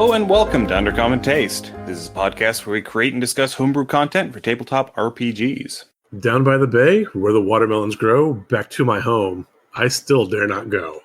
Hello and welcome to Undercommon Taste. This is a podcast where we create and discuss homebrew content for tabletop RPGs. Down by the bay, where the watermelons grow, back to my home. I still dare not go.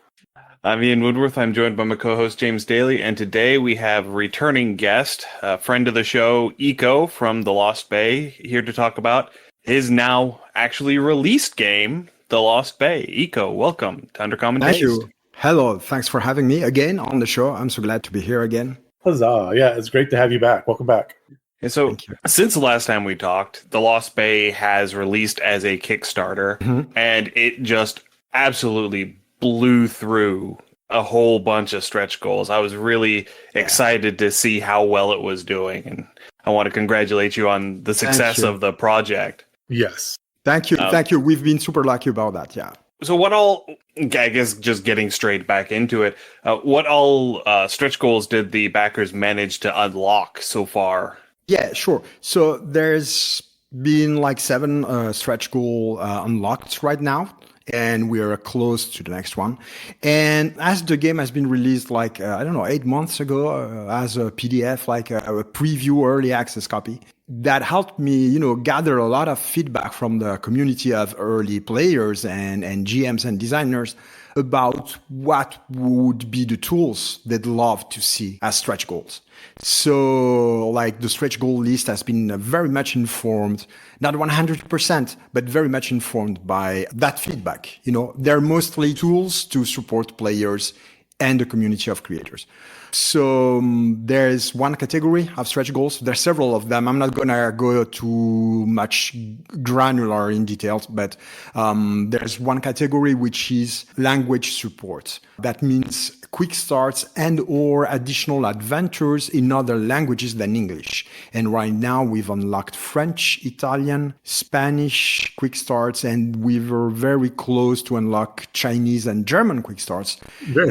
I'm Ian Woodworth. I'm joined by my co-host James Daly, and today we have a returning guest, a friend of the show, Eco from The Lost Bay, here to talk about his now actually released game, The Lost Bay. Eco, welcome to Undercommon Taste. Thank you. Hello, thanks for having me again on the show. I'm so glad to be here again. Huzzah. Yeah, it's great to have you back. Welcome back. And so, since the last time we talked, The Lost Bay has released as a Kickstarter, and it just absolutely blew through a whole bunch of stretch goals. I was really excited to see how well it was doing, and I want to congratulate you on the success of the project. Yes. Thank you. Thank you. We've been super lucky about that, yeah. So what all, I guess just getting straight back into it, what all stretch goals did the backers manage to unlock so far? Yeah, sure. So there's been like 7 stretch goal unlocked right now, and we're close to the next one. And as the game has been released 8 months ago as a PDF, like a preview early access copy, that helped me, gather a lot of feedback from the community of early players and GMs and designers about what would be the tools they'd love to see as stretch goals. So like the stretch goal list has been very much informed, not 100%, but very much informed by that feedback. They're mostly tools to support players and the community of creators. So there's one category of stretch goals. There's several of them. I'm not going to go too much granular in details, but there's one category which is language support. That means quick starts and or additional adventures in other languages than English. And right now we've unlocked French, Italian, Spanish quick starts, and we were very close to unlock Chinese and German quick starts.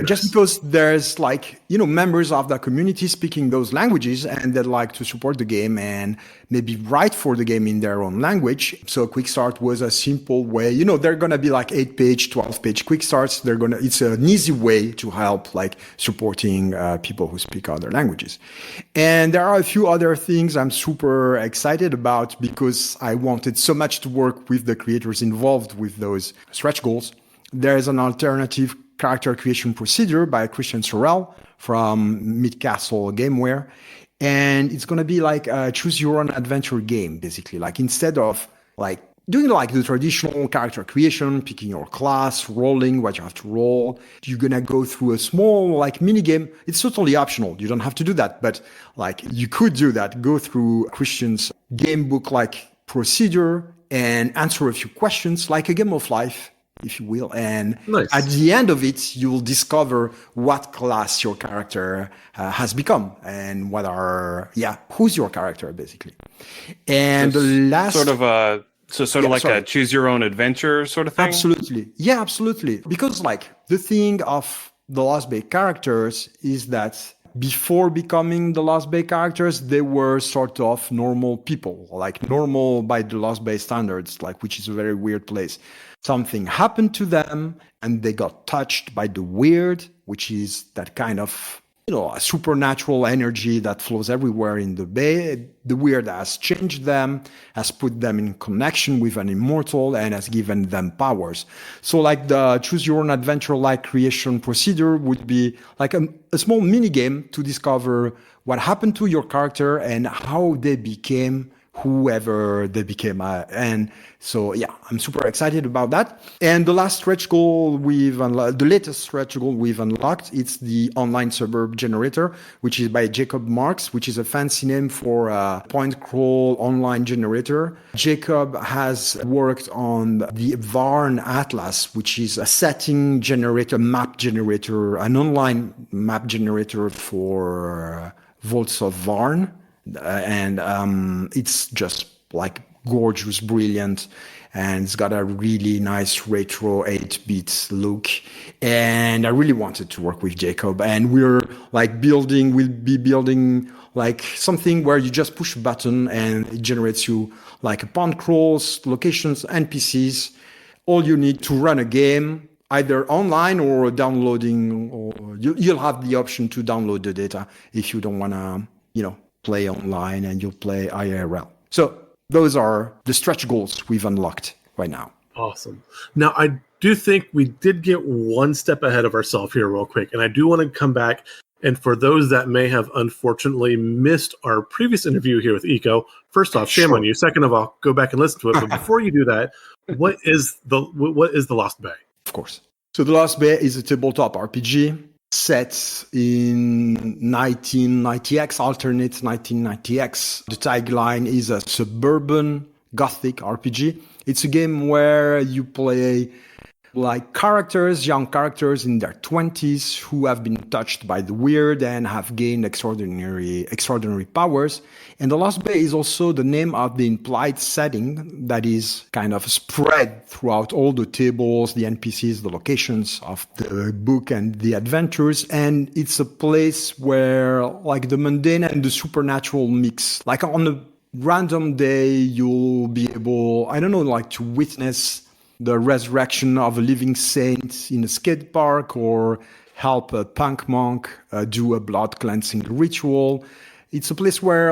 Just because there's members of the community speaking those languages and they'd like to support the game and maybe write for the game in their own language. So quick start was a simple way, they're going to be like 8-page, 12-page quick starts. It's an easy way to help supporting people who speak other languages. And there are a few other things I'm super excited about because I wanted so much to work with the creators involved with those stretch goals. There's an alternative character creation procedure by Christian Sorrell from Midcastle Gameware. And it's going to be like a choose your own adventure game, basically. Instead of doing the traditional character creation, picking your class, rolling what you have to roll, you're going to go through a small mini game. It's totally optional. You don't have to do that, but you could do that. Go through Christian's game book procedure and answer a few questions like a game of life, if you will. And at the end of it, you'll discover what class your character has become and who's your character, basically. And the last... a choose your own adventure sort of thing? Absolutely. Yeah, absolutely. Because the thing of the Lost Bay characters is that before becoming the Lost Bay characters, they were sort of normal people, normal by the Lost Bay standards, which is a very weird place. Something happened to them and they got touched by the weird, which is that kind of, a supernatural energy that flows everywhere in the bay. The weird has changed them, has put them in connection with an immortal, and has given them powers. So the choose your own adventure creation procedure would be a small mini game to discover what happened to your character and how they became whoever they became. And so, I'm super excited about that. And the last stretch goal the latest stretch goal we've unlocked, it's the online suburb generator, which is by Jacob Marks, which is a fancy name for a point crawl online generator. Jacob has worked on the Varn Atlas, which is a setting generator, map generator, an online map generator for Vaults of Varn. And it's just gorgeous, brilliant, and it's got a really nice retro 8-bit look. And I really wanted to work with Jacob, and we'll be building something where you just push a button and it generates you a pond crawls, locations, NPCs. All you need to run a game either online or downloading, or you'll have the option to download the data if you don't want to, play online and you'll play IRL. So those are the stretch goals we've unlocked right now. Awesome. Now, I do think we did get one step ahead of ourselves here real quick, and I do want to come back. And for those that may have unfortunately missed our previous interview here with Eco, first off, shame on you. Second of all, go back and listen to it. But before you do that, what is the Lost Bay? Of course. So The Lost Bay is a tabletop RPG set in 1990X, alternate 1990X. The tagline is a suburban gothic RPG. It's a game where you play like young characters in their 20s who have been touched by the weird and have gained extraordinary powers. And The Lost Bay is also the name of the implied setting that is kind of spread throughout all the tables, the NPCs, the locations of the book and the adventures. And it's a place where like the mundane and the supernatural mix. Like on a random day, you'll be able, to witness the resurrection of a living saint in a skate park, or help a punk monk do a blood cleansing ritual. It's a place where,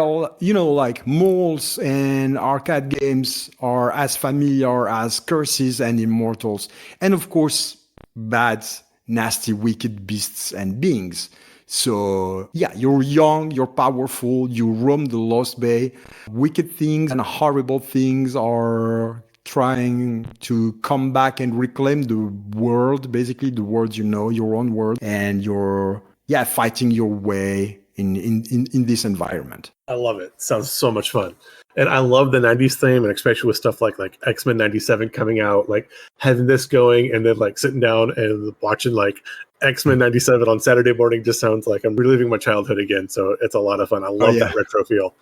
malls and arcade games are as familiar as curses and immortals. And of course, bad, nasty, wicked beasts and beings. So, yeah, you're young, you're powerful, you roam the Lost Bay. Wicked things and horrible things are trying to come back and reclaim the world, basically the world, your own world, and you're fighting your way in this environment. I love it. Sounds so much fun. And I love the 90s theme, and especially with stuff like X-Men 97 coming out, like having this going and then like sitting down and watching like X-Men 97 on Saturday morning just sounds like I'm reliving my childhood again. So it's a lot of fun. I love that retro feel.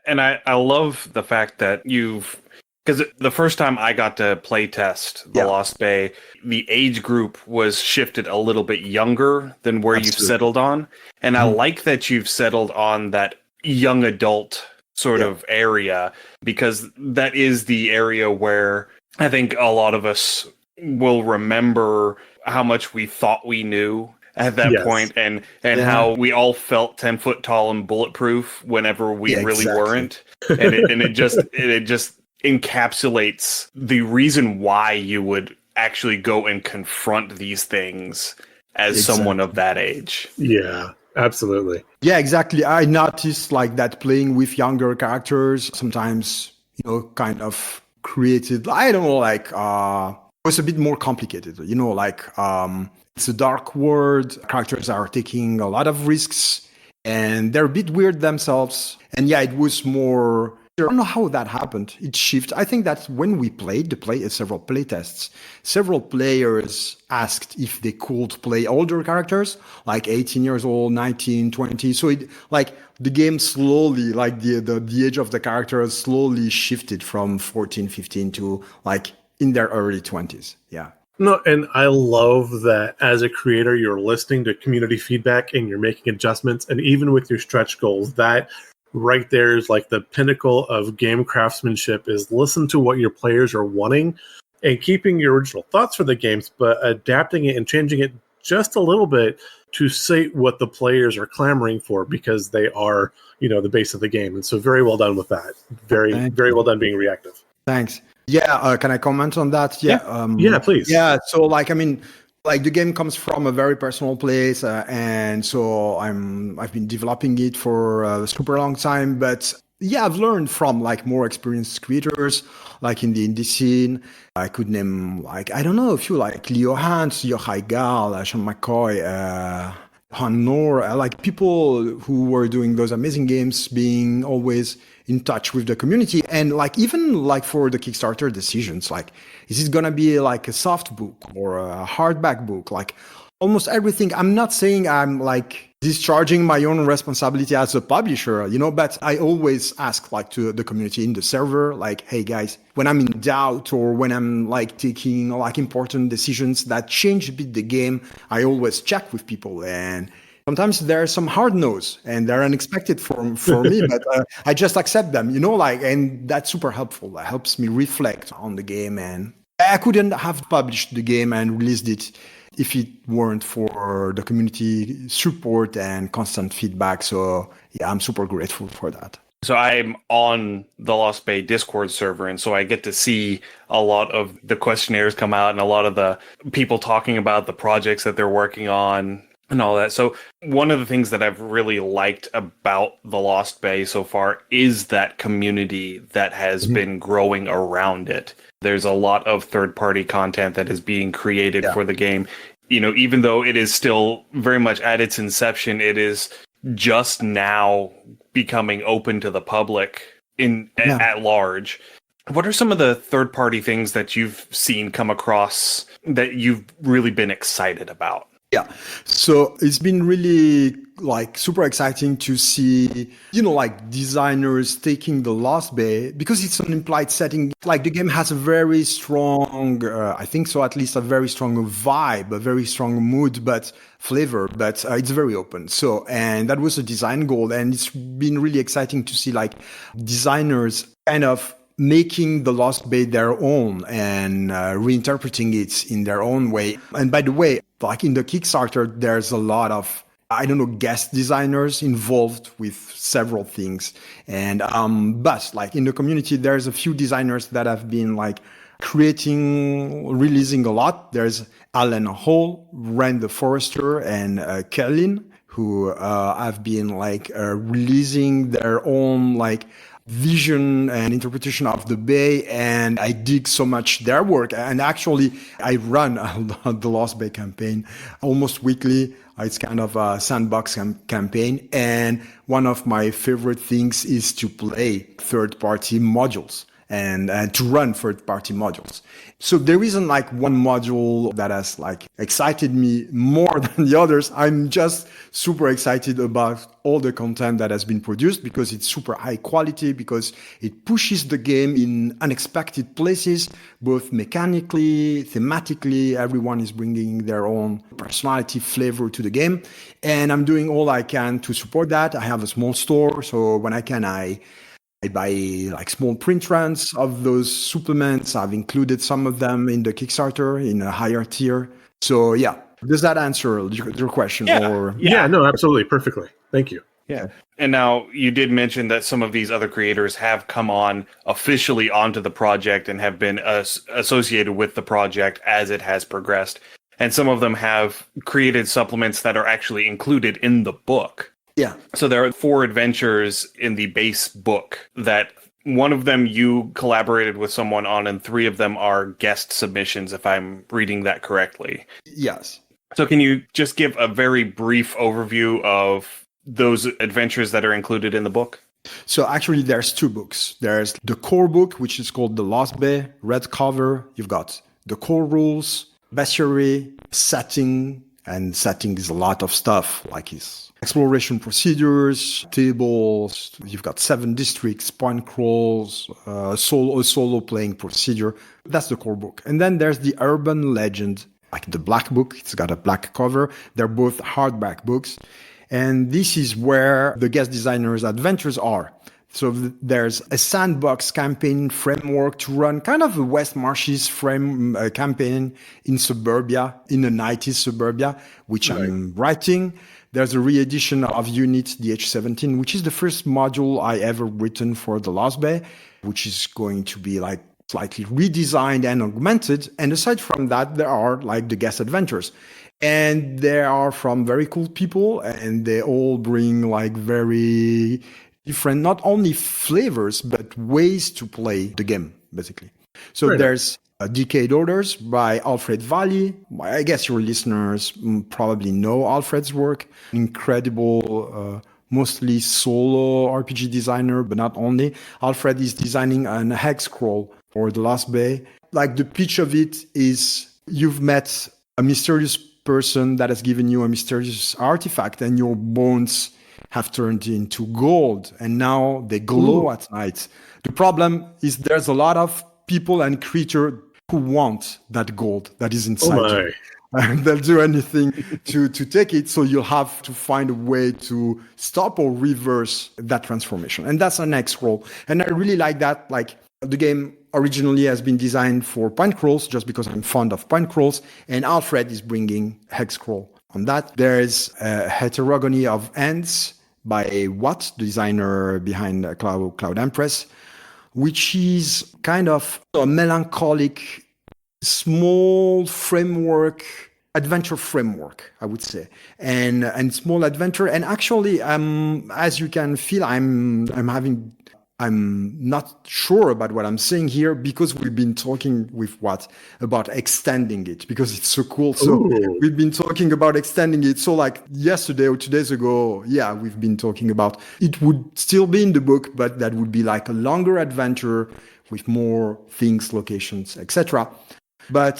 And I love the fact that because the first time I got to play test The Lost Bay, the age group was shifted a little bit younger than where you've settled on. And I like that you've settled on that young adult sort of area, because that is the area where I think a lot of us will remember how much we thought we knew at that point, and how we all felt 10 foot tall and bulletproof whenever we really weren't. And it just encapsulates the reason why you would actually go and confront these things as someone of that age. Yeah, absolutely. Yeah, exactly. I noticed like that playing with younger characters sometimes, kind of created, was a bit more complicated, it's a dark world. Characters are taking a lot of risks and they're a bit weird themselves. And it was more, I don't know how that happened. It shifted. I think that when we played several playtests, several players asked if they could play older characters, like 18 years old, 19, 20. So it the game slowly, the age of the characters slowly shifted from 14, 15 to in their early 20s. Yeah. No, and I love that as a creator, you're listening to community feedback and you're making adjustments. And even with your stretch goals, that right there is like the pinnacle of game craftsmanship, is listen to what your players are wanting and keeping your original thoughts for the games, but adapting it and changing it just a little bit to say what the players are clamoring for, because they are, the base of the game. And so very well done with that. Very well done being reactive. Thanks. Yeah, can I comment on that? Yeah, please. Yeah, so the game comes from a very personal place, and so I've been developing it for a super long time. But I've learned from more experienced creators, in the indie scene. I could name a few Leo Hans, Yochai Gal, Sean McCoy, Han Noor, people who were doing those amazing games, being always in touch with the community. And even for the Kickstarter decisions, is it gonna be a soft book or a hardback book? Almost everything. I'm not saying I'm discharging my own responsibility as a publisher, but I always ask to the community in the server, hey guys, when I'm in doubt or when I'm taking important decisions that change a bit the game, I always check with people. And sometimes there's some hard no's and they're unexpected for me, but I just accept them, and that's super helpful. That helps me reflect on the game and I couldn't have published the game and released it if it weren't for the community support and constant feedback. So yeah, I'm super grateful for that. So I'm on the Lost Bay Discord server, and so I get to see a lot of the questionnaires come out and a lot of the people talking about the projects that they're working on and all that. So one of the things that I've really liked about the Lost Bay so far is that community that has been growing around it. There's a lot of third-party content that is being created for the game. You know, even though it is still very much at its inception, it is just now becoming open to the public at large. What are some of the third-party things that you've seen come across that you've really been excited about? Yeah. So it's been really like super exciting to see, like designers taking the Lost Bay because it's an implied setting. Like the game has a very strong, I think so, at least a very strong vibe, a very strong mood, but flavor, but it's very open. So, and that was a design goal. And it's been really exciting to see like designers kind of making the Lost Bay their own and reinterpreting it in their own way. And by the way, like in the Kickstarter, there's a lot of, guest designers involved with several things. And, but like in the community, there's a few designers that have been like releasing a lot. There's Alan Hall, Rand the Forester, and Kellyn, who have been like releasing their own like vision and interpretation of the Bay, and I dig so much their work. And actually, I run the Lost Bay campaign almost weekly. It's kind of a sandbox campaign, and one of my favorite things is to play third-party modules and to run third-party modules. So there isn't like one module that has like excited me more than the others. I'm just super excited about all the content that has been produced because it's super high quality, because it pushes the game in unexpected places, both mechanically, thematically. Everyone is bringing their own personality, flavor to the game. And I'm doing all I can to support that. I have a small store, so when I can, I buy like small print runs of those supplements. I've included some of them in the Kickstarter in a higher tier. So yeah, does that answer your question? Yeah, no, absolutely. Perfectly. Thank you. Yeah. And now you did mention that some of these other creators have come on officially onto the project and have been associated with the project as it has progressed. And some of them have created supplements that are actually included in the book. Yeah. So there are 4 adventures in the base book that one of them you collaborated with someone on, and 3 of them are guest submissions, if I'm reading that correctly. Yes. So can you just give a very brief overview of those adventures that are included in the book? So actually there's 2 books. There's the core book, which is called The Lost Bay, red cover. You've got the core rules, bestiary, setting, and setting is a lot of stuff like it's exploration procedures, tables. You've got 7 districts, point crawls, solo playing procedure. That's the core book. And then there's the urban legend, like the black book. It's got a black cover. They're both hardback books. And this is where the guest designers' adventures are. So there's a sandbox campaign framework to run kind of a West Marshes campaign in suburbia, in the 90s suburbia, which I'm writing. There's a re-edition of Unit DH17, which is the first module I ever written for the Lost Bay, which is going to be like slightly redesigned and augmented. And aside from that, there are like the guest adventures. And they are from very cool people, and they all bring like very different, not only flavors, but ways to play the game, basically. So there's Decade Orders by Alfred Valli. I guess your listeners probably know Alfred's work. Incredible, mostly solo RPG designer, but not only. Alfred is designing an hex scroll for the Lost Bay. Like the pitch of it is you've met a mysterious person that has given you a mysterious artifact, and your bones have turned into gold, and now they glow at night. The problem is there's a lot of people and creatures who want that gold that is inside you. And they'll do anything to take it, so you'll have to find a way to stop or reverse that transformation. And that's an hex scroll. And I really like that. Like the game originally has been designed for point crawls, just because I'm fond of point crawls, and Alfred is bringing hex crawl on that. There's a heterogony of ends by Watt, the designer behind Cloud Empress, which is kind of a melancholic, small framework, adventure framework, I would say, and small adventure. And actually, as you can feel, I'm not sure about what I'm saying here, because we've been talking with Watt about extending it, because it's so cool. So we've been talking about extending it. So like yesterday or 2 days ago, we've been talking about it would still be in the book, but that would be like a longer adventure with more things, locations, etc. But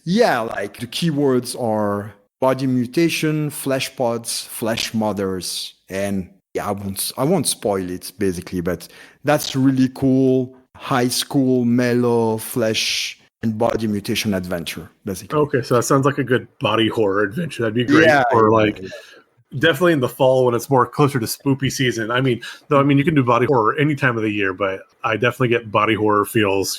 like the keywords are body mutation, flesh pods, flesh mothers, and I won't spoil it basically, but that's really cool. High school, mellow, flesh and body mutation adventure, basically. Okay, so that sounds like a good body horror adventure. That'd be great definitely in the fall when it's more closer to spoopy season. I mean, you can do body horror any time of the year, but I definitely get body horror feels,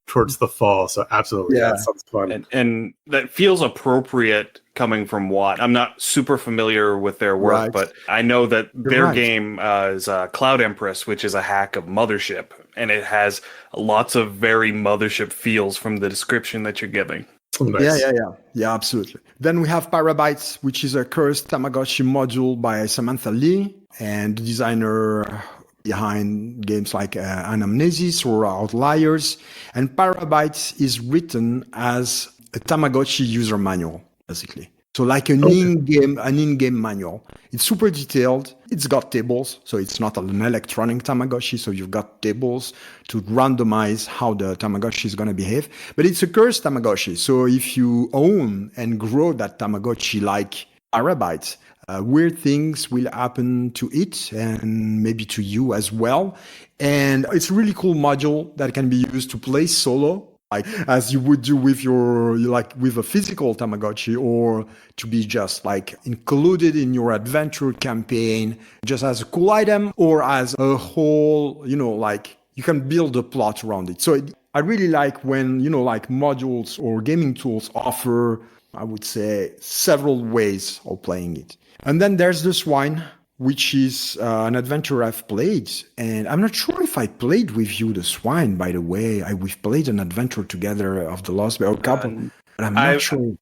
towards the fall. So absolutely, that sounds fun. And that feels appropriate coming from Watt. I'm not super familiar with their work, but I know that their game is Cloud Empress, which is a hack of Mothership, and it has lots of very Mothership feels from the description that you're giving. Oh, nice. Yeah, absolutely. Then we have Pyrabytes, which is a cursed Tamagotchi module by Samantha Lee, and the designer behind games like Anamnesis or Outliers. And Pyrabytes is written as a Tamagotchi user manual, basically. So like an in-game manual. It's super detailed. It's got tables, so it's not an electronic Tamagotchi. So you've got tables to randomize how the Tamagotchi is going to behave. But it's a cursed Tamagotchi. So if you own and grow that Tamagotchi like Pyrabytes, weird things will happen to it and maybe to you as well. And it's a really cool module that can be used to play solo, like as you would do with with a physical Tamagotchi, or to be just like included in your adventure campaign, just as a cool item, or as a whole, like you can build a plot around it. So I really like when, like modules or gaming tools offer, I would say, several ways of playing it. And then there's the Swine, which is an adventure I've played. And I'm not sure if I played with you, the Swine, by the way. We've played an adventure together of The Lost Bay, or couple. But I'm not sure.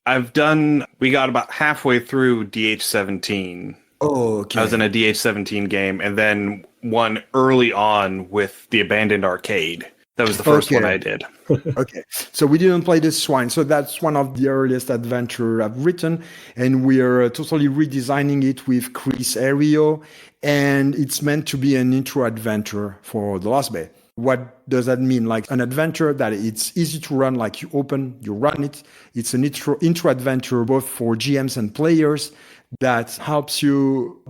We got about halfway through DH17. Oh, okay. I was in a DH17 game, and then one early on with the Abandoned Arcade. That was the first one I did. Okay. So we didn't play the Swine. So that's one of the earliest adventure I've written. And we're totally redesigning it with Chris Ario. And it's meant to be an intro adventure for The Lost Bay. What does that mean? Like an adventure that it's easy to run, like you open, you run it. It's an intro adventure both for GMs and players that helps you,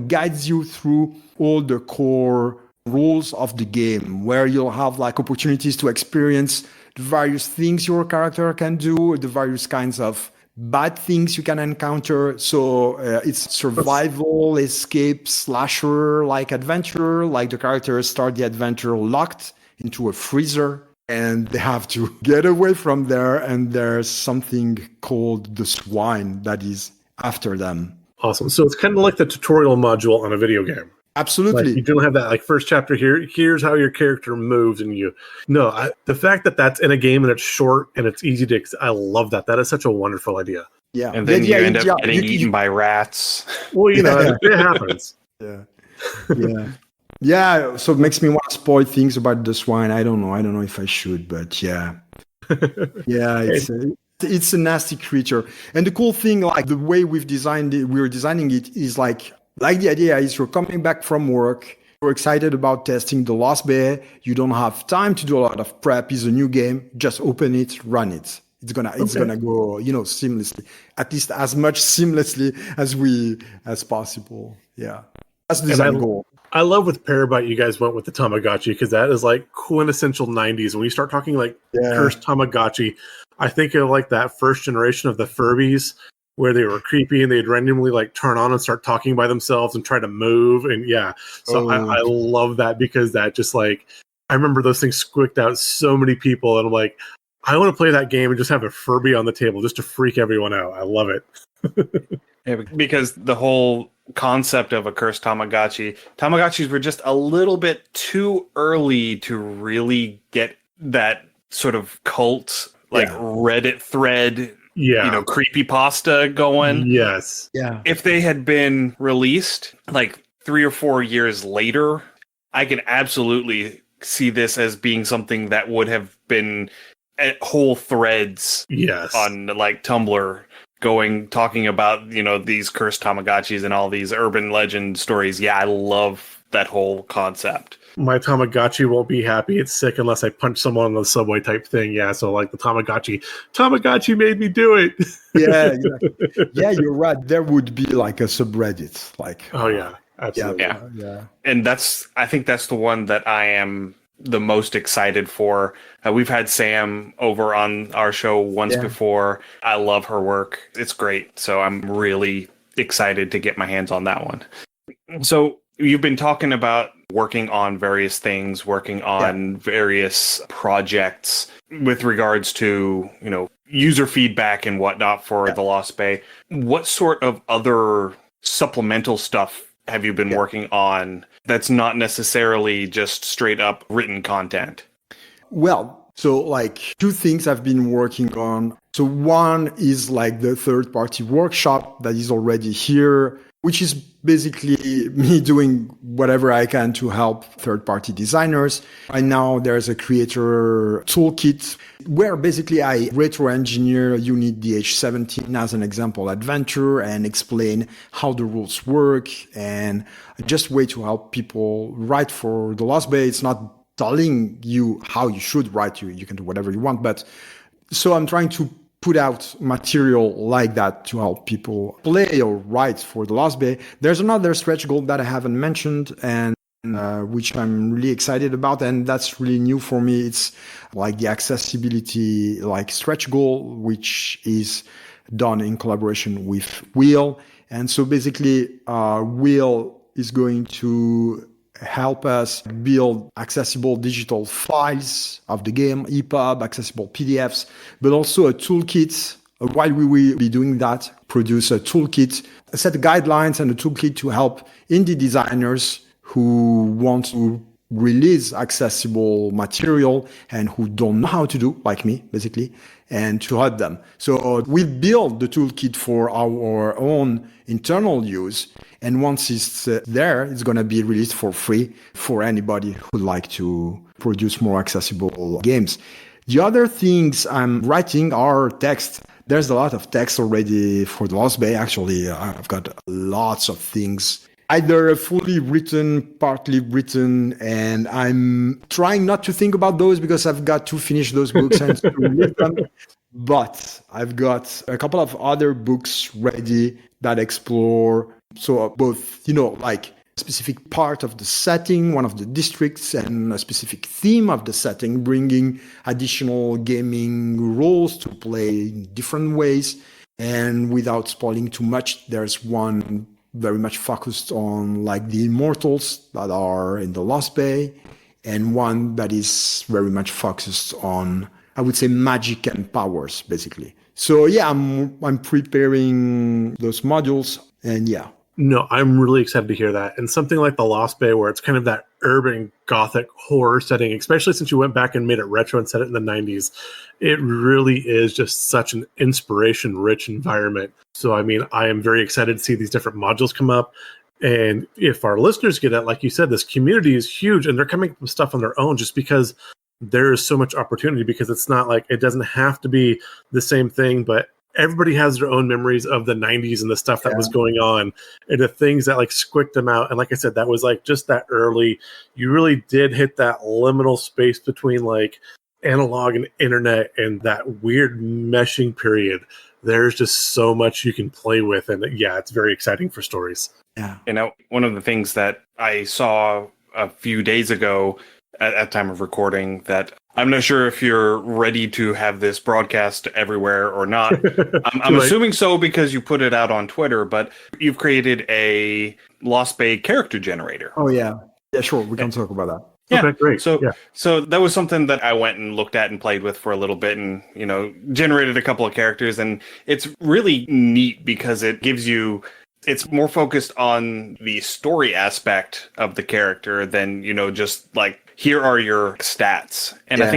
guides you through all the core rules of the game, where you'll have like opportunities to experience the various things your character can do, the various kinds of bad things you can encounter. So it's survival, escape, slasher like adventure. Like the characters start the adventure locked into a freezer and they have to get away from there. And there's something called the Swine that is after them. Awesome. So it's kind of like the tutorial module on a video game. Absolutely. Like you don't have that like first chapter here. Here's how your character moves, and the fact that that's in a game and it's short and it's easy to. I love that. That is such a wonderful idea. Yeah, and then you end up getting eaten by rats. Well, it happens. Yeah. So it makes me want to spoil things about the Swine. I don't know if I should, but yeah. It's a nasty creature. And the cool thing, like the way we're designing it is like the idea is you're coming back from work, you're excited about testing The Lost Bay, you don't have time to do a lot of prep, it's a new game, just open it, run it. It's gonna go, seamlessly, at least as much seamlessly as possible. Yeah. That's the design goal. I love with Pyrabyte you guys went with the Tamagotchi, because that is like quintessential 90s. When you start talking like cursed Tamagotchi, I think of like that first generation of the Furbies, where they were creepy and they'd randomly like turn on and start talking by themselves and try to move. And I love that, because that just like, I remember those things squicked out so many people, and I'm like, I want to play that game and just have a Furby on the table just to freak everyone out. I love it. Yeah, because the whole concept of a cursed Tamagotchis were just a little bit too early to really get that sort of cult, like Reddit thread, creepypasta going. Yes. Yeah. If they had been released like 3 or 4 years later, I can absolutely see this as being something that would have been whole threads on like Tumblr talking about, these cursed Tamagotchis and all these urban legend stories. Yeah, I love that whole concept. My Tamagotchi won't be happy. It's sick unless I punch someone on the subway type thing. Yeah, so like the Tamagotchi made me do it. Yeah, exactly. Yeah, you're right. There would be like a subreddit. Like, oh yeah, absolutely. Yeah. And I think that's the one that I am the most excited for. We've had Sam over on our show once before. I love her work. It's great. So I'm really excited to get my hands on that one. So you've been talking about working on various things, working on various projects with regards to, user feedback and whatnot for The Lost Bay. What sort of other supplemental stuff have you been working on that's not necessarily just straight up written content? Well, so like 2 things I've been working on. So one is like the third-party workshop that is already here, which is basically me doing whatever I can to help third-party designers. Right now, there's a creator toolkit where basically I retro-engineer Unit DH17 as an example adventure and explain how the rules work, and just way to help people write for The Lost Bay. It's not telling you how you should write. You can do whatever you want, but so I'm trying to put out material like that to help people play or write for The Lost Bay. There's another stretch goal that I haven't mentioned, and which I'm really excited about, and that's really new for me. It's like the accessibility like stretch goal, which is done in collaboration with Will. And so basically, Will is going to help us build accessible digital files of the game, EPUB, accessible PDFs, but also a toolkit. While we will be doing that, produce a toolkit, a set of guidelines and a toolkit to help indie designers who want to release accessible material and who don't know how to do, like me, basically, and to help them. So we build the toolkit for our own internal use. And once it's there, it's going to be released for free for anybody who'd like to produce more accessible games. The other things I'm writing are text. There's a lot of text already for The Lost Bay. Actually, I've got lots of things, either fully written, partly written, and I'm trying not to think about those because I've got to finish those books and to read them. But I've got a couple of other books ready that explore both, like a specific part of the setting, one of the districts, and a specific theme of the setting, bringing additional gaming roles to play in different ways. And without spoiling too much, there's one very much focused on like the immortals that are in The Lost Bay, and one that is very much focused on, I would say, magic and powers, basically. So yeah, I'm preparing those modules, and yeah. No, I'm really excited to hear that. And something like The Lost Bay, where it's kind of that urban gothic horror setting, especially since you went back and made it retro and set it in the 90s, it really is just such an inspiration-rich environment. So, I mean, I am very excited to see these different modules come up. And if our listeners get it, like you said, this community is huge, and they're coming up with stuff on their own just because there is so much opportunity, because it's not like it doesn't have to be the same thing, but everybody has their own memories of the 90s and the stuff that was going on and the things that like squicked them out. And like I said, that was like just that early, you really did hit that liminal space between like analog and internet and that weird meshing period. There's just so much you can play with. And yeah, it's very exciting for stories. Yeah. One of the things that I saw a few days ago at time of recording, that I'm not sure if you're ready to have this broadcast everywhere or not. I'm assuming so because you put it out on Twitter, but you've created a Lost Bay character generator. Oh, yeah. Yeah, sure. We can talk about that. Yeah. Okay, great. So Yeah. so that was something that I went and looked at and played with for a little bit and, generated a couple of characters, and it's really neat because it's more focused on the story aspect of the character than, just like here are your stats. And Yeah. I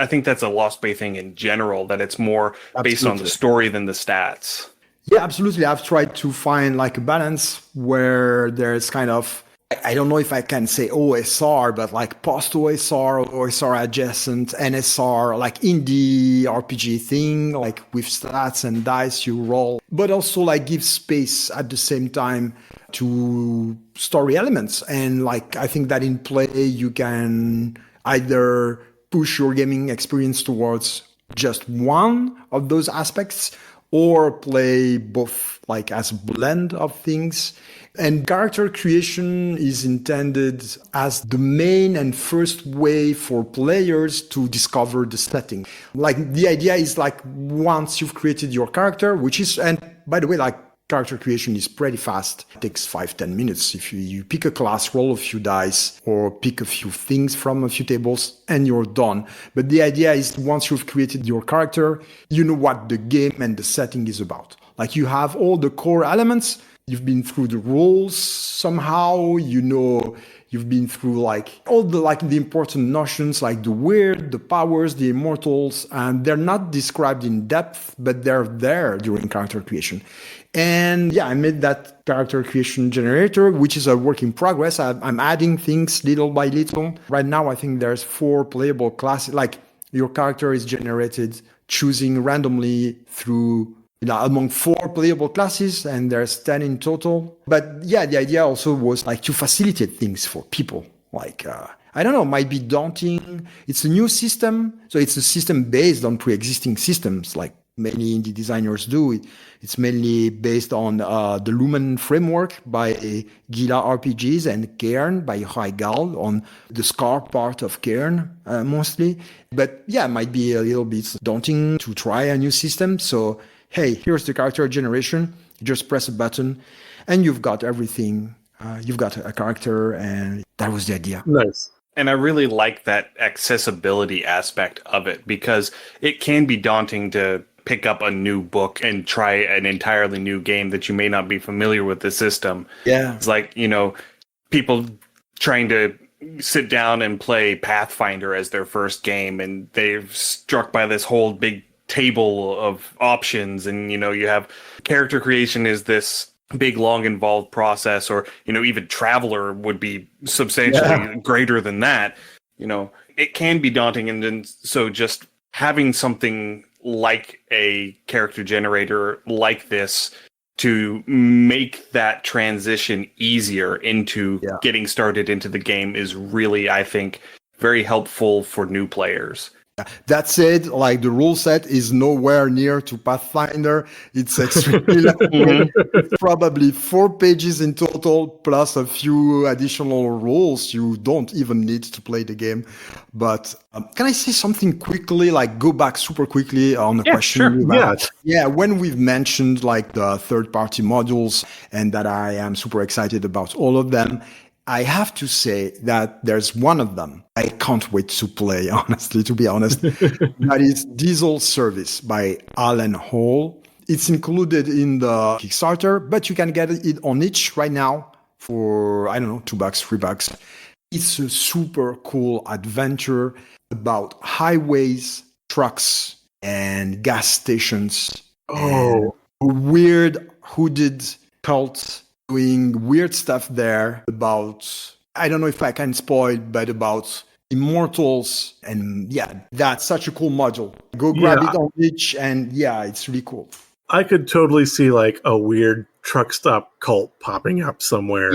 think that's a Lost Bay thing in general, that it's more based on the Absolutely. story than the stats. Yeah, absolutely. I've tried to find like a balance where there's kind of, I don't know if I can say OSR, but like post OSR, OSR adjacent, NSR, like indie RPG thing, like with stats and dice you roll, but also like give space at the same time to story elements. And like, I think that in play, you can either push your gaming experience towards just one of those aspects or play both like as a blend of things. And character creation is intended as the main and first way for players to discover the setting. Like the idea is like once you've created your character, which is, and by the way, like character creation is pretty fast. It takes 5-10 minutes. If you pick a class, roll a few dice, or pick a few things from a few tables, and you're done. But the idea is once you've created your character, you know what the game and the setting is about. Like you have all the core elements. You've been through the rules somehow, you've been through like all the important notions like the weird, the powers, the immortals, and they're not described in depth, but they're there during character creation. And yeah, I made that character creation generator, which is a work in progress. I'm adding things little by little. Right now, I think there's 4 playable classes. Like your character is generated choosing randomly through among 4 playable classes, and there's 10 in total. But yeah, the idea also was like to facilitate things for people. Like, I don't know, might be daunting. It's a new system. So it's a system based on pre-existing systems, like many indie designers do. It's mainly based on the Lumen framework by Gila RPGs and Cairn by Heigal on the Scar part of Cairn mostly. But yeah, it might be a little bit daunting to try a new system. So hey, here's the character generation. You just press a button and you've got everything. You've got a character, and that was the idea. Nice. And I really like that accessibility aspect of it, because it can be daunting to pick up a new book and try an entirely new game that you may not be familiar with the system. Yeah. It's like, people trying to sit down and play Pathfinder as their first game, and they're struck by this whole big table of options, and you have character creation is this big long involved process, or even Traveler would be substantially greater than that. It can be daunting, and then so just having something like a character generator like this to make that transition easier into getting started into the game is really, I think, very helpful for new players. That said, like the rule set is nowhere near to Pathfinder. It's extremely long. It's probably 4 pages in total, plus a few additional rules. You don't even need to play the game. But can I say something quickly, like go back super quickly on the question? Sure. Yeah, when we've mentioned like the third-party modules and that I am super excited about all of them, I have to say that there's one of them I can't wait to play, honestly, to be honest. That is Diesel Service by Alan Hall. It's included in the Kickstarter, but you can get it on itch right now for, I don't know, $2, $3. It's a super cool adventure about highways, trucks, and gas stations. Oh, And a weird hooded cult doing weird stuff there about, I don't know if I can spoil, but about immortals. And yeah, that's such a cool module. Go grab it on itch, and yeah, it's really cool. I could totally see like a weird truck stop cult popping up somewhere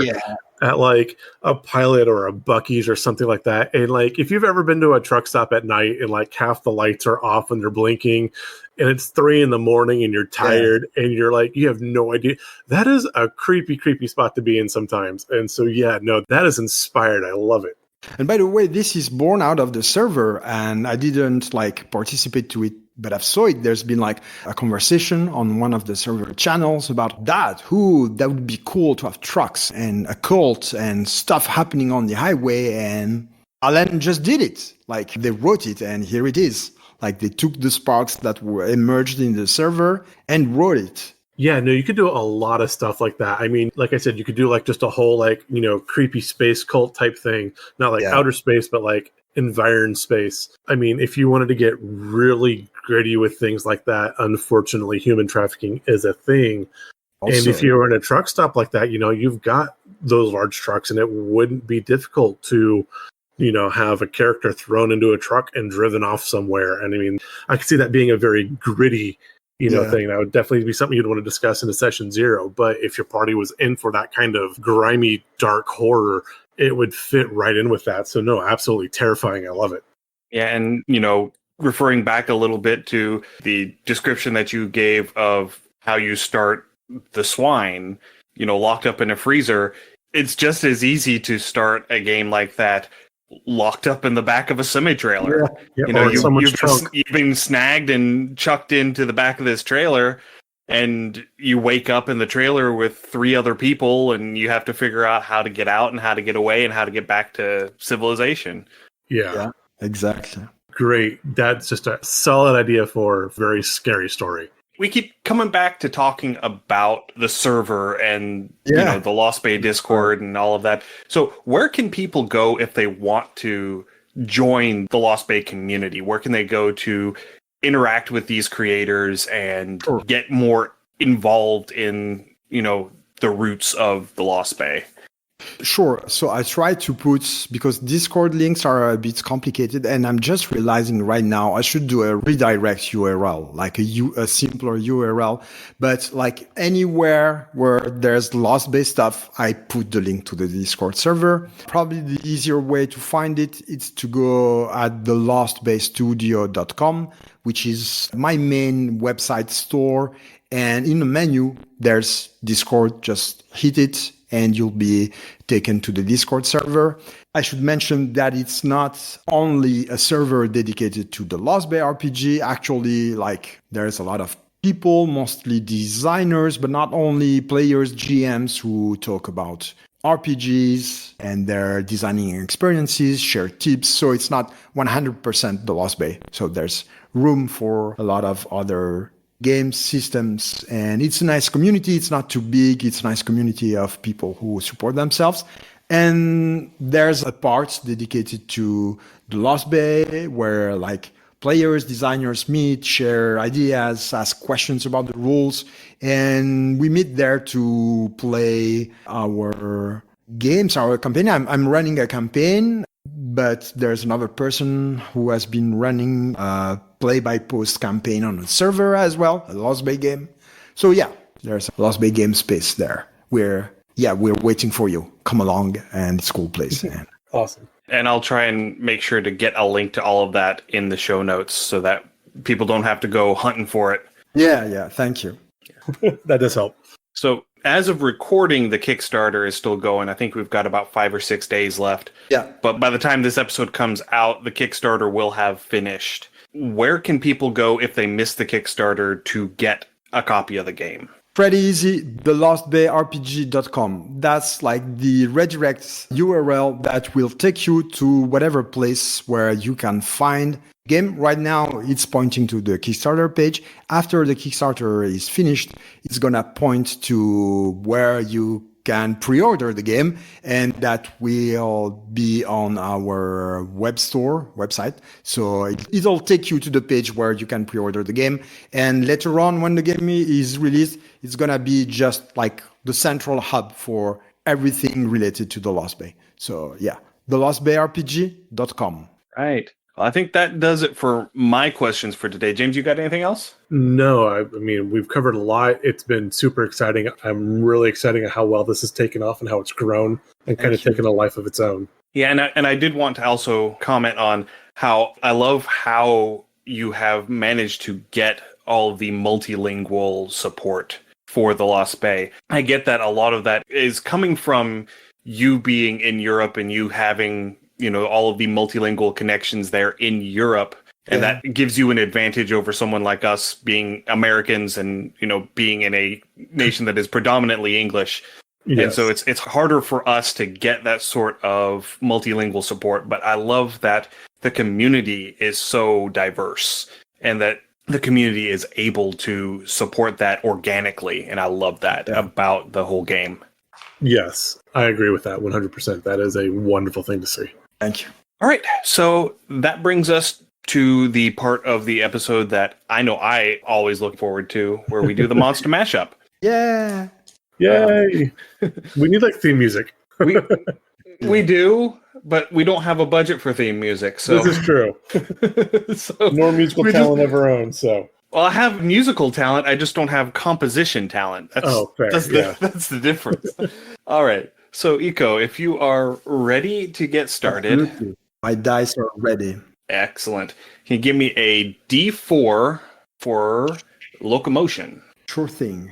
at like a Pilot or a Buc-ee's or something like that. And like, if you've ever been to a truck stop at night and like half the lights are off and they're blinking and it's 3 a.m. and you're tired and you're like, you have no idea. That is a creepy, creepy spot to be in sometimes. And so, that is inspired. I love it. And by the way, this is born out of the server, and I didn't like participate to it, but I've saw it. There's been like a conversation on one of the server channels about that. That would be cool to have trucks and a cult and stuff happening on the highway. And Alan just did it. Like they wrote it and here it is. Like they took the sparks that were emerged in the server and wrote it. Yeah, no, you could do a lot of stuff like that. I mean, like I said, you could do like just a whole like, creepy space cult type thing. Not like outer space, but like environed space. I mean, if you wanted to get really gritty with things like that, unfortunately, human trafficking is a thing. Also, and if you were in a truck stop like that, you've got those large trucks and it wouldn't be difficult to, have a character thrown into a truck and driven off somewhere. And I mean, I could see that being a very gritty thing. That would definitely be something you'd want to discuss in a session 0. But if your party was in for that kind of grimy, dark horror, it would fit right in with that. So no, absolutely terrifying. I love it. Yeah. And, referring back a little bit to the description that you gave of how you start the swine, locked up in a freezer, it's just as easy to start a game like that locked up in the back of a semi-trailer. You've been snagged and chucked into the back of this trailer, and you wake up in the trailer with 3 other people, and you have to figure out how to get out and how to get away and how to get back to civilization. Yeah, exactly. Great. That's just a solid idea for a very scary story. We keep coming back to talking about the server and the Lost Bay Discord and all of that. So where can people go if they want to join the Lost Bay community? Where can they go to interact with these creators and get more involved in, the roots of the Lost Bay? Sure. So I try to put, because Discord links are a bit complicated, and I'm just realizing right now I should do a redirect URL, like a simpler URL. But like anywhere where there's Lost Bay stuff, I put the link to the Discord server. Probably the easier way to find it is to go at thelostbaystudio.com, which is my main website store. And in the menu, there's Discord. Just hit it and you'll be taken to the Discord server. I should mention that it's not only a server dedicated to the Lost Bay RPG. Actually, like there's a lot of people, mostly designers, but not only players, GMs who talk about RPGs and their designing experiences, share tips. So it's not 100% the Lost Bay. So there's room for a lot of other game systems, and it's a nice community. It's not too big. It's a nice community of people who support themselves. And there's a part dedicated to the Lost Bay where like players, designers meet, share ideas, ask questions about the rules, and we meet there to play our games, our campaign. I'm running a campaign, but there's another person who has been running a play-by-post campaign on the server as well, a Lost Bay game. So yeah, there's a Lost Bay game space there. We're waiting for you. Come along, and it's a cool place. Awesome. And I'll try and make sure to get a link to all of that in the show notes so that people don't have to go hunting for it. Yeah, thank you. That does help. So as of recording, the Kickstarter is still going. I think we've got about 5 or 6 days left. Yeah. But by the time this episode comes out, the Kickstarter will have finished. Where can people go if they miss the Kickstarter to get a copy of the game? Pretty easy, thelostbayrpg.com. That's like the redirect URL that will take you to whatever place where you can find game. Right now, it's pointing to the Kickstarter page. After the Kickstarter is finished, it's going to point to where you can pre-order the game, and that will be on our website. So it'll take you to the page where you can pre-order the game. And later on, when the game is released, it's going to be just like the central hub for everything related to the Lost Bay. So yeah, thelostbayrpg.com. Right. Well, I think that does it for my questions for today. James, you got anything else? No, I mean, we've covered a lot. It's been super exciting. I'm really excited at how well this has taken off and how it's grown and kind of taken a life of its own. Yeah, and I did want to also comment on how I love how you have managed to get all of the multilingual support for the Lost Bay. I get that a lot of that is coming from you being in Europe and you having all of the multilingual connections there in Europe. And that gives you an advantage over someone like us being Americans and, being in a nation that is predominantly English. And so Yes. it's harder for us to get that sort of multilingual support. But I love that the community is so diverse and that the community is able to support that organically. And I love that about the whole game. Yes, I agree with that 100%. That is a wonderful thing to see. Thank you. All right. So that brings us to the part of the episode that I know I always look forward to, where we do the monster mashup. Yeah. Yay! We need like theme music. We do, but we don't have a budget for theme music. So This is true. so Nor musical we talent of our own. So well, I have musical talent. I just don't have composition talent. That's, fair. That's the difference. All right. So, Iko, if you are ready to get started. Absolutely. My dice are ready. Excellent. Can you give me a D4 for locomotion? Sure thing.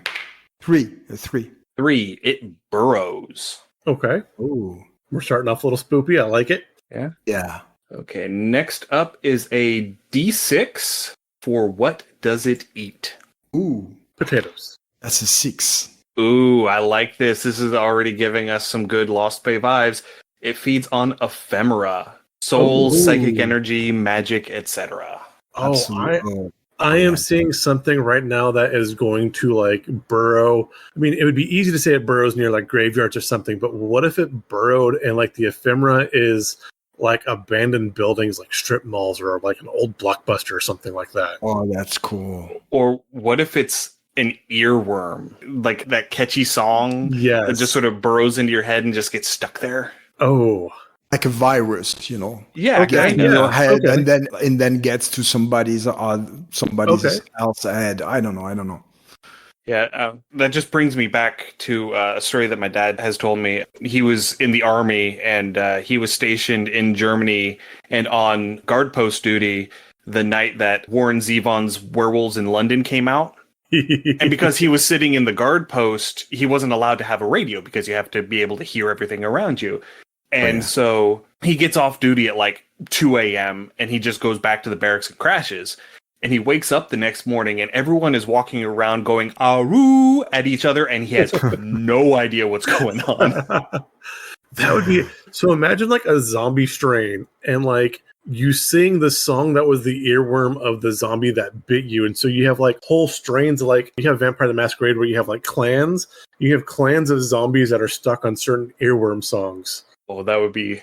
3. 3. 3. It burrows. Okay. Ooh. We're starting off a little spoopy. I like it. Yeah. Yeah. Okay. Next up is a D6 for what does it eat? Ooh. Potatoes. That's a 6. Ooh, I like this. This is already giving us some good Lost Bay vibes. It feeds on ephemera, souls, Ooh. psychic energy, magic, etc. I am seeing something right now that is going to like burrow. I mean, it would be easy to say it burrows near like graveyards or something, but what if it burrowed and like the ephemera is like abandoned buildings, like strip malls or like an old Blockbuster or something like that? Oh, that's cool. Or what if it's an earworm, like that catchy song Yes. that just sort of burrows into your head and just gets stuck there? Oh, Like a virus, you know. Yeah, Okay. Gets kind in of. your head Okay. and then gets to somebody's Okay. else head. I don't know. Yeah, that just brings me back to a story that my dad has told me. He was in the army and he was stationed in Germany and on guard post duty the night that Warren Zevon's Werewolves in London came out. And because he was sitting in the guard post, he wasn't allowed to have a radio because you have to be able to hear everything around you. And so he gets off duty at like 2 a.m. and he just goes back to the barracks and crashes. And he wakes up the next morning and everyone is walking around going, "Aroo" at each other. And he has no idea what's going on. That would be so. Imagine like a zombie strain, and like you sing the song that was the earworm of the zombie that bit you, and so you have like whole strains. Like you have Vampire the Masquerade, where you have like clans. You have clans of zombies that are stuck on certain earworm songs. Oh, that would be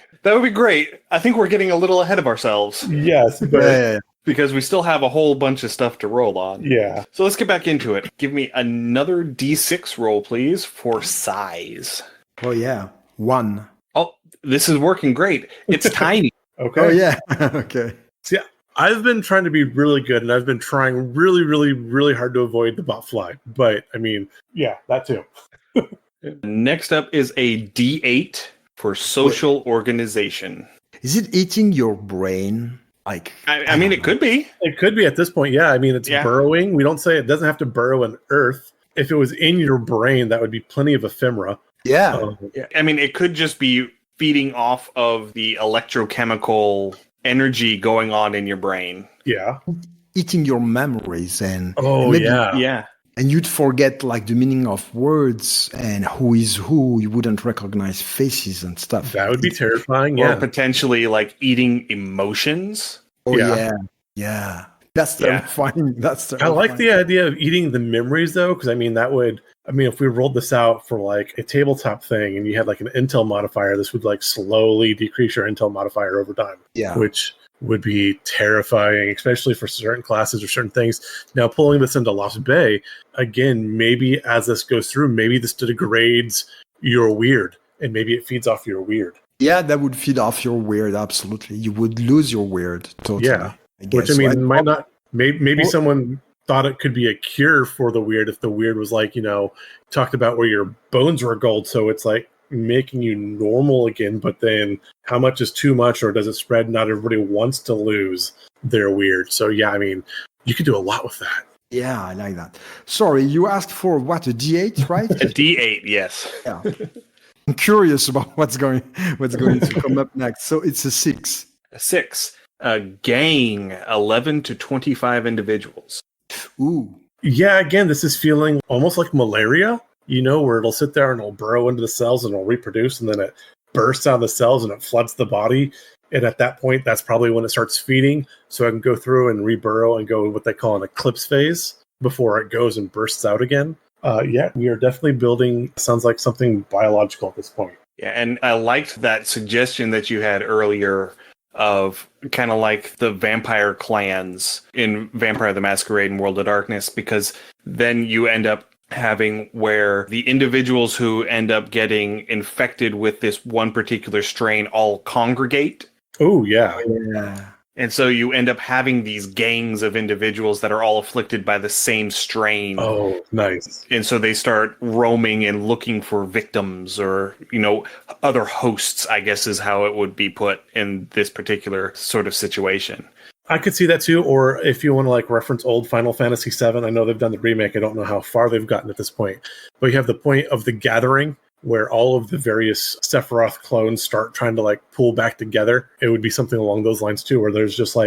great. I think we're getting a little ahead of ourselves Yes, but Yeah. because we still have a whole bunch of stuff to roll on. yeah. So let's get back into it. Give me another D6 roll, please, for size. Oh yeah. 1. Oh, this is working great. It's tiny. Okay. Oh yeah. Okay. See, I've been trying to be really good, and I've been trying really, really, really hard to avoid the bot fly. But I mean, yeah, that too. Next up is a D8 for social organization. Is it eating your brain? Like I mean, it could be. It could be at this point. Yeah, I mean, it's Yeah. burrowing. We don't say it doesn't have to burrow in earth. If it was in your brain, that would be plenty of ephemera. Yeah. Yeah. I mean, it could just be feeding off of the electrochemical energy going on in your brain. Yeah. Eating your memories and Oh, maybe- yeah. Yeah. and you'd forget like the meaning of words and who is who. You wouldn't recognize faces and stuff. That would be terrifying. Or Yeah. potentially like eating emotions. Oh Yeah. yeah. Yeah. That's Yeah. terrifying. That's I terrifying. like the idea of eating the memories, though, because I mean, if we rolled this out for like a tabletop thing and you had like an intel modifier, this would like slowly decrease your intel modifier over time, Yeah. which would be terrifying, especially for certain classes or certain things. Now, pulling this into Lost Bay, again, maybe as this goes through, maybe this degrades your weird, and maybe it feeds off your weird. Yeah, that would feed off your weird. Absolutely. You would lose your weird. Totally. Yeah. Which, guess. I mean, So might not, maybe Well- someone thought it could be a cure for the weird if the weird was like, talked about where your bones were gold. So it's like making you normal again. But then how much is too much, or does it spread? Not everybody wants to lose their weird. So, yeah, I mean, you could do a lot with that. Yeah, I like that. Sorry, you asked for what, a D8, right? A D8, yes. Yeah. I'm curious about what's going to come up next. So it's a 6. A 6. A gang, 11 to 25 individuals. Ooh. Yeah, again, this is feeling almost like malaria. where it'll sit there and it'll burrow into the cells and it'll reproduce, and then it bursts out of the cells and it floods the body. And at that point, that's probably when it starts feeding. So I can go through and reburrow and go what they call an eclipse phase before it goes and bursts out again. We are definitely building, sounds like something biological at this point. Yeah, and I liked that suggestion that you had earlier of kind of like the vampire clans in Vampire the Masquerade and World of Darkness, because then you end up having where the individuals who end up getting infected with this one particular strain all congregate. Oh, yeah. And so you end up having these gangs of individuals that are all afflicted by the same strain. Oh, nice. And so they start roaming and looking for victims or, other hosts, I guess is how it would be put in this particular sort of situation. I could see that too. Or if you want to reference old Final Fantasy VII, I know they've done the remake. I don't know how far they've gotten at this point. But you have the point of the gathering, where all of the various Sephiroth clones start trying to pull back together. It would be something along those lines too, where there's just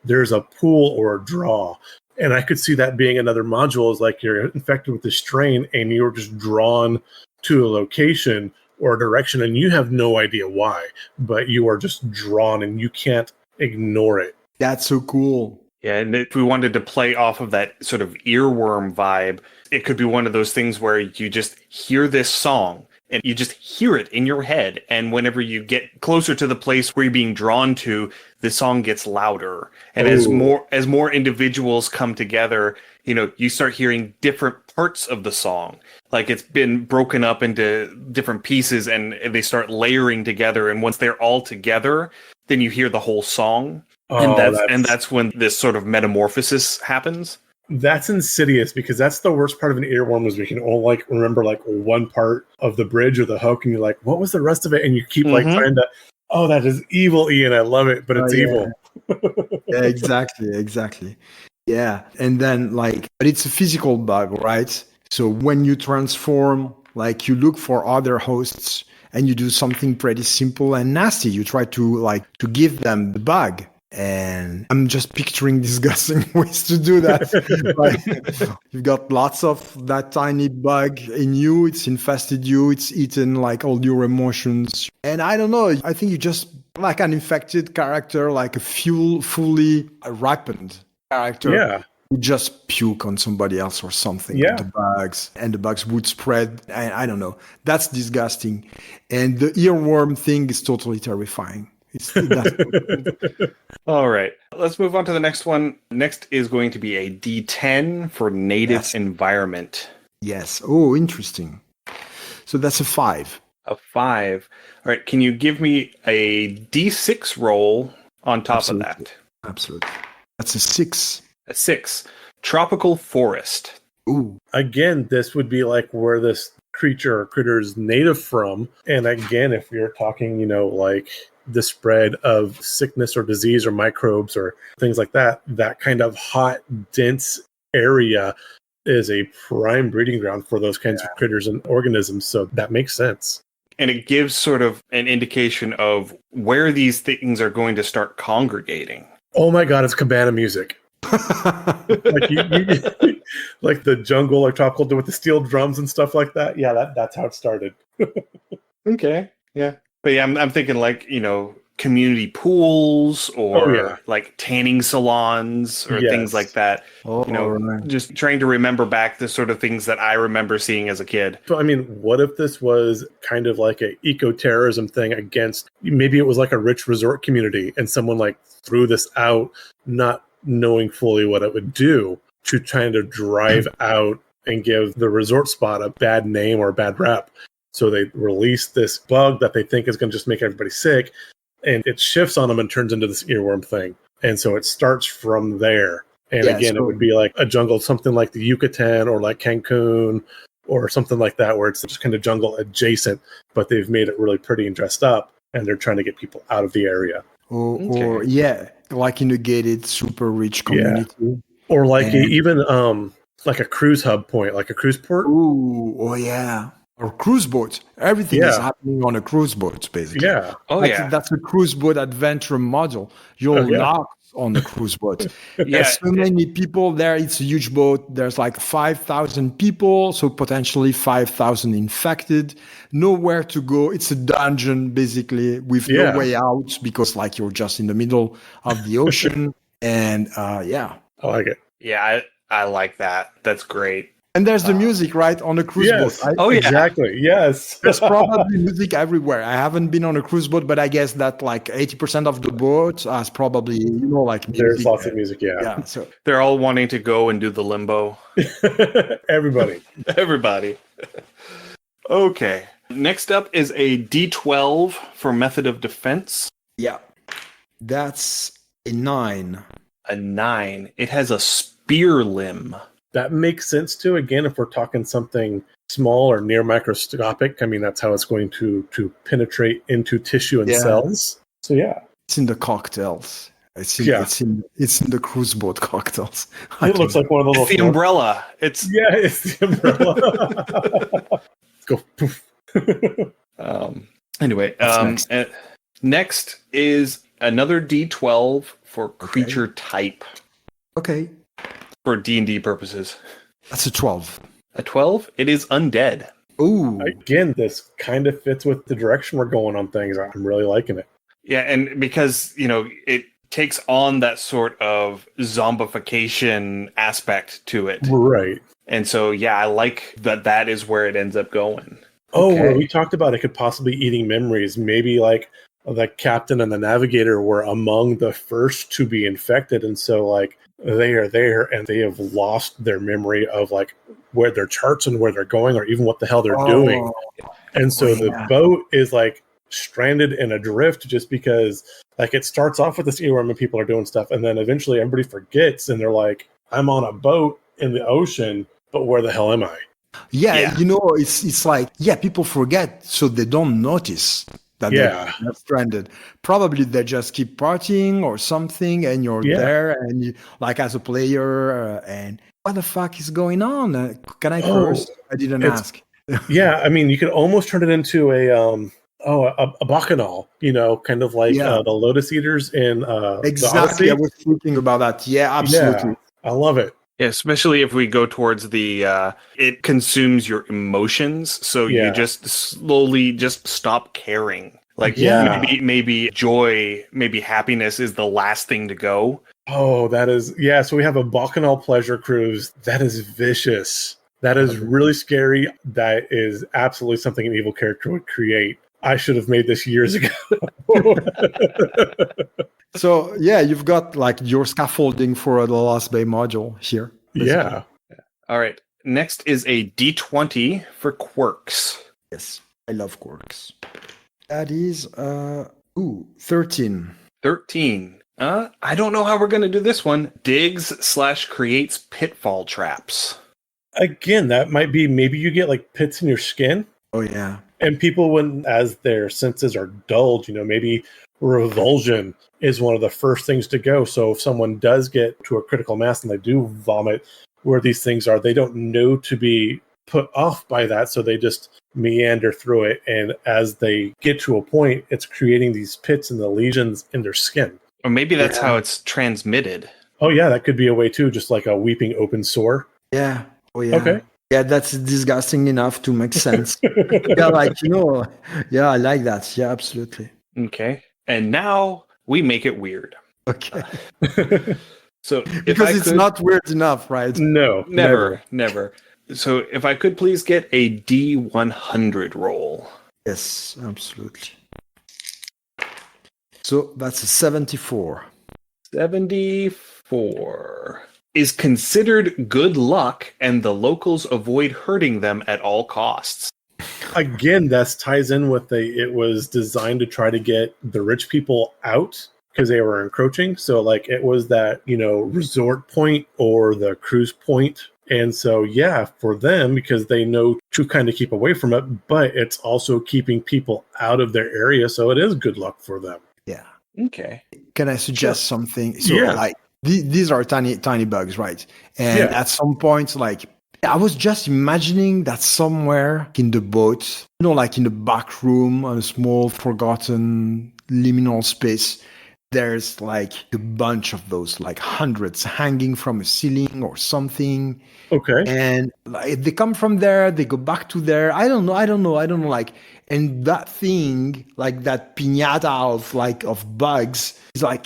there's a pull or a draw. And I could see that being another module is you're infected with this strain and you're just drawn to a location or a direction and you have no idea why, but you are just drawn and you can't ignore it. That's so cool. Yeah, and if we wanted to play off of that sort of earworm vibe, it could be one of those things where you just hear this song and you just hear it in your head. And whenever you get closer to the place where you're being drawn to, the song gets louder. And as more individuals come together, you start hearing different parts of the song. Like it's been broken up into different pieces and they start layering together. And once they're all together, then you hear the whole song. And that's when this sort of metamorphosis happens. That's insidious because that's the worst part of an earworm is we can all remember one part of the bridge or the hook and you're what was the rest of it? And you keep trying to, that is evil, Ian. I love it, but it's evil. Yeah, exactly. Yeah. And then but it's a physical bug, right? So when you transform, you look for other hosts and you do something pretty simple and nasty. You try to give them the bug. And I'm just picturing disgusting ways to do that. You've got lots of that tiny bug in you. It's infested you. It's eaten all your emotions. And I don't know. I think you just an infected character, a fully ripened character. Yeah. Would just puke on somebody else or something. Yeah. The bugs would spread. I don't know. That's disgusting. And the earworm thing is totally terrifying. All right, let's move on to the next one. Next is going to be a D10 for native environment. Yes. Oh, interesting. So that's a 5. A 5. All right, can you give me a D6 roll on top of that? Absolutely. That's a 6. A 6. Tropical forest. Ooh. Again, this would be where this creature or critter is native from. And again, if you're talking, the spread of sickness or disease or microbes or things like that, that kind of hot, dense area is a prime breeding ground for those kinds of critters and organisms. So that makes sense. And it gives sort of an indication of where these things are going to start congregating. Oh my God, it's cabana music. Like the jungle or tropical with the steel drums and stuff like that. Yeah, that's how it started. Okay. Yeah. But yeah, I'm thinking community pools or tanning salons or things like that. Just trying to remember back the sort of things that I remember seeing as a kid. So, what if this was kind of like a eco-terrorism thing against, maybe it was a rich resort community and someone threw this out, not knowing fully what it would do to trying to drive out and give the resort spot a bad name or a bad rep. So they release this bug that they think is going to just make everybody sick, and it shifts on them and turns into this earworm thing. And so it starts from there. And it would be a jungle, something like the Yucatan or Cancun or something like that, where it's just kind of jungle adjacent, but they've made it really pretty and dressed up, and they're trying to get people out of the area. Or in a gated, super rich community. Yeah. Or even a cruise hub point, like a cruise port. Ooh, oh yeah. Or cruise boats. Everything is happening on a cruise boat, basically. Yeah. Oh, That's a cruise boat adventure module. You'll knock on the cruise boat. Yeah. There's so many people there. It's a huge boat. There's like 5,000 people, so potentially 5,000 infected. Nowhere to go. It's a dungeon basically with no way out because like you're just in the middle of the ocean. And yeah, I like it. Yeah, I like that. That's great. and there's the music right on the cruise boat. Right? Oh, yeah. Exactly. Yes. There's probably music everywhere. I haven't been on a cruise boat, but I guess that like 80% of the boat has probably, like music. There's lots of music. Yeah. Yeah. So They're all wanting to go and do the limbo. Everybody. Everybody. Okay. Next up is a D12 for method of defense. yeah, that's a 9. A 9. It has a spear limb. That makes sense too. Again, if we're talking something small or near microscopic, I mean, that's how it's going to penetrate into tissue and cells. So yeah. It's in the cocktails. It's in the cruise boat cocktails. It looks like one of the little... It's the umbrella. It's the umbrella. Let's go. Poof. Anyway, next is another D12 for creature type. Okay. For D&D purposes. That's a 12. A 12? It is undead. Ooh. Again, this kind of fits with the direction we're going on things. I'm really liking it. Yeah, and because, it takes on that sort of zombification aspect to it. Right. And so, yeah, I like that is where it ends up going. Oh, Okay. well, we talked about it could possibly eating memories. Maybe like the captain and the navigator were among the first to be infected. And so like they are there and they have lost their memory of like where their charts and where they're going or even what the hell they're doing. And so the boat is like stranded in a drift just because like it starts off with this era when people are doing stuff. And then eventually everybody forgets and they're like, I'm on a boat in the ocean, but where the hell am I? Yeah. It's like, people forget, so they don't notice that they're stranded. Probably they just keep partying or something, and you're there, and you, like as a player, and what the fuck is going on? Can I curse? I didn't ask. Yeah, I mean, you could almost turn it into a bacchanal, kind of like the Lotus Eaters in exactly. I was thinking about that. Yeah, absolutely. Yeah, I love it. Yeah, especially if we go towards the it consumes your emotions, so you just slowly just stop caring. Like maybe joy, maybe happiness is the last thing to go. Oh, that is so we have a bacchanal pleasure cruise. That is vicious. That is really scary. That is absolutely something an evil character would create. I should have made this years ago. So, you've got like your scaffolding for the Lost Bay module here. Basically. Yeah. All right. Next is a D20 for quirks. Yes, I love quirks. That is 13. 13. I don't know how we're going to do this one. Digs/creates pitfall traps. Again, that might be maybe you get like pits in your skin. Oh yeah. And people, when as their senses are dulled, maybe revulsion is one of the first things to go. So if someone does get to a critical mass and they do vomit where these things are, they don't know to be put off by that. So they just meander through it. And as they get to a point, it's creating these pits and the lesions in their skin. Or maybe that's how it's transmitted. Oh, yeah, that could be a way too. Just like a weeping open sore. Yeah. Oh, yeah. Okay. Yeah, that's disgusting enough to make sense. I like that. Yeah, absolutely. Okay. And now we make it weird. Okay. So because it's not weird enough, right? No. Never. So if I could please get a D100 roll. Yes, absolutely. So that's a 74. 74 is considered good luck, and the locals avoid hurting them at all costs. Again, that ties in with it was designed to try to get the rich people out because they were encroaching. So like it was that, resort point or the cruise point. And so, for them, because they know to kind of keep away from it, but it's also keeping people out of their area. So it is good luck for them. Yeah. Okay. Can I suggest something? So like these are tiny bugs, right? And at some point, like I was just imagining that somewhere in the boat, like in the back room, on a small forgotten liminal space, there's like a bunch of those, like hundreds hanging from a ceiling or something. Okay. And like, they come from there, they go back to there. I don't know. Like, and that thing, like that piñata of bugs, is like,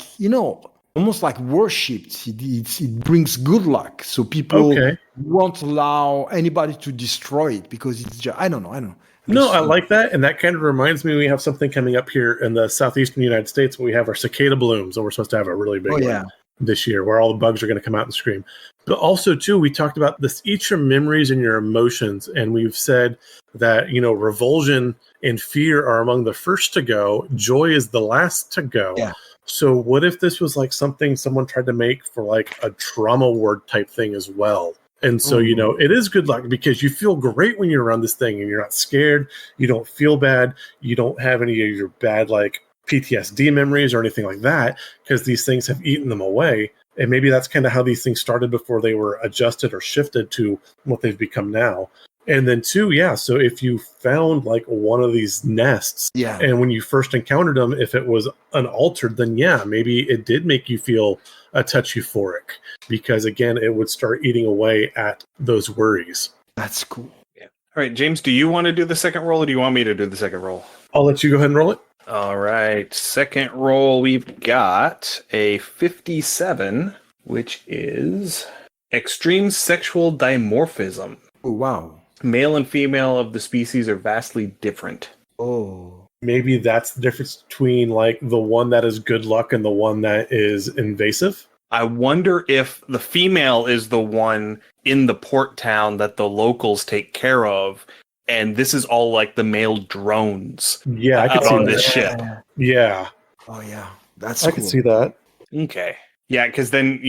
almost like worshipped. It brings good luck. So people Okay. won't allow anybody to destroy it because it's just, I don't know. No, I like that. And that kind of reminds me we have something coming up here in the southeastern United States. We have our cicada blooms, and we're supposed to have a really big one this year where all the bugs are going to come out and scream. But also, too, we talked about this, each your memories and your emotions. And we've said that, revulsion and fear are among the first to go. Joy is the last to go. Yeah. So what if this was like something someone tried to make for like a trauma ward type thing as well? And so, it is good luck because you feel great when you're around this thing and you're not scared. You don't feel bad. You don't have any of your bad, like PTSD memories or anything like that because these things have eaten them away. And maybe that's kind of how these things started before they were adjusted or shifted to what they've become now. And then two, so if you found like one of these nests and when you first encountered them, if it was unaltered, then maybe it did make you feel a touch euphoric because again, it would start eating away at those worries. That's cool. Yeah. All right, James, do you want to do the second roll or do you want me to do the second roll? I'll let you go ahead and roll it. All right. Second roll, we've got a 57, which is extreme sexual dimorphism. Oh, wow. Male and female of the species are vastly different. Oh. Maybe that's the difference between like the one that is good luck and the one that is invasive. I wonder if the female is the one in the port town that the locals take care of, and this is all like the male drones. Yeah, I could see on that. this ship. Yeah. Oh yeah, that's I cool. can see that. Okay. Yeah, because then,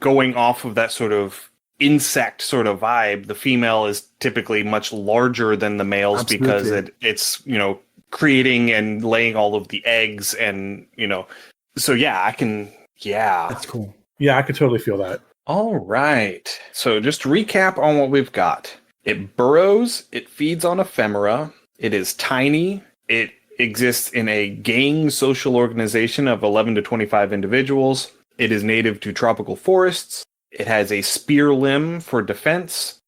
going off of that sort of insect sort of vibe, the female is typically much larger than the males because it's creating and laying all of the eggs and so That's cool. Yeah, I could totally feel that. All right, so just to recap on what we've got. It burrows, it feeds on ephemera, it is tiny, it exists in a gang social organization of 11 to 25 individuals, it is native to tropical forests. It has a spear limb for defense.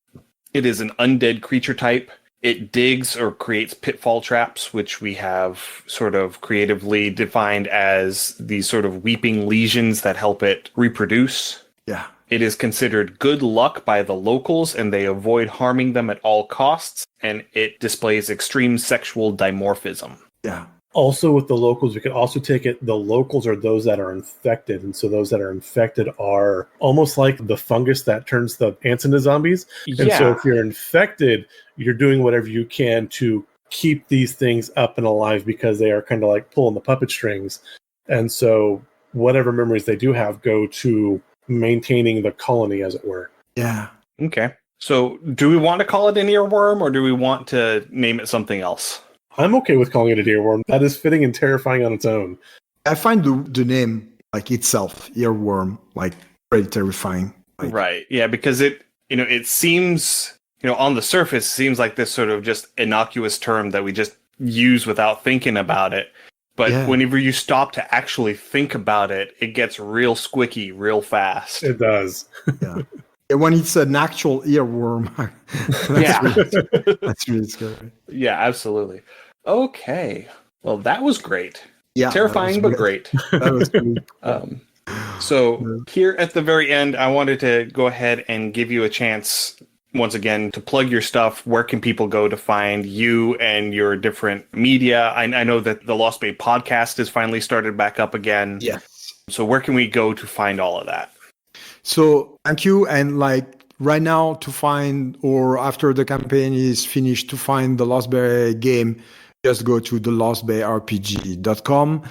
It is an undead creature type. It digs or creates pitfall traps, which we have sort of creatively defined as these sort of weeping lesions that help it reproduce. Yeah. It is considered good luck by the locals, and they avoid harming them at all costs. And it displays extreme sexual dimorphism. Yeah. Also with the locals, we could also take it, the locals are those that are infected. And so those that are infected are almost like the fungus that turns the ants into zombies. And so if you're infected, you're doing whatever you can to keep these things up and alive because they are kind of like pulling the puppet strings. And so whatever memories they do have go to maintaining the colony, as it were. Yeah. Okay. So do we want to call it an earworm or do we want to name it something else? I'm okay with calling it a earworm. That is fitting and terrifying on its own. I find the name like itself, earworm, like pretty terrifying. Like, right. Yeah, because it seems, on the surface, seems like this sort of just innocuous term that we just use without thinking about it. But whenever you stop to actually think about it, it gets real squicky real fast. It does. Yeah. When it's an actual earworm, that's really scary. Yeah, absolutely. Okay. Well, that was great. Yeah, terrifying, but great. That was cool. So here at the very end, I wanted to go ahead and give you a chance once again to plug your stuff. Where can people go to find you and your different media? I know that the Lost Bay podcast has finally started back up again. Yes. So where can we go to find all of that? So thank you. And like right now to find, or after the campaign is finished, to find the Lost Bay game, just go to thelostbayrpg.com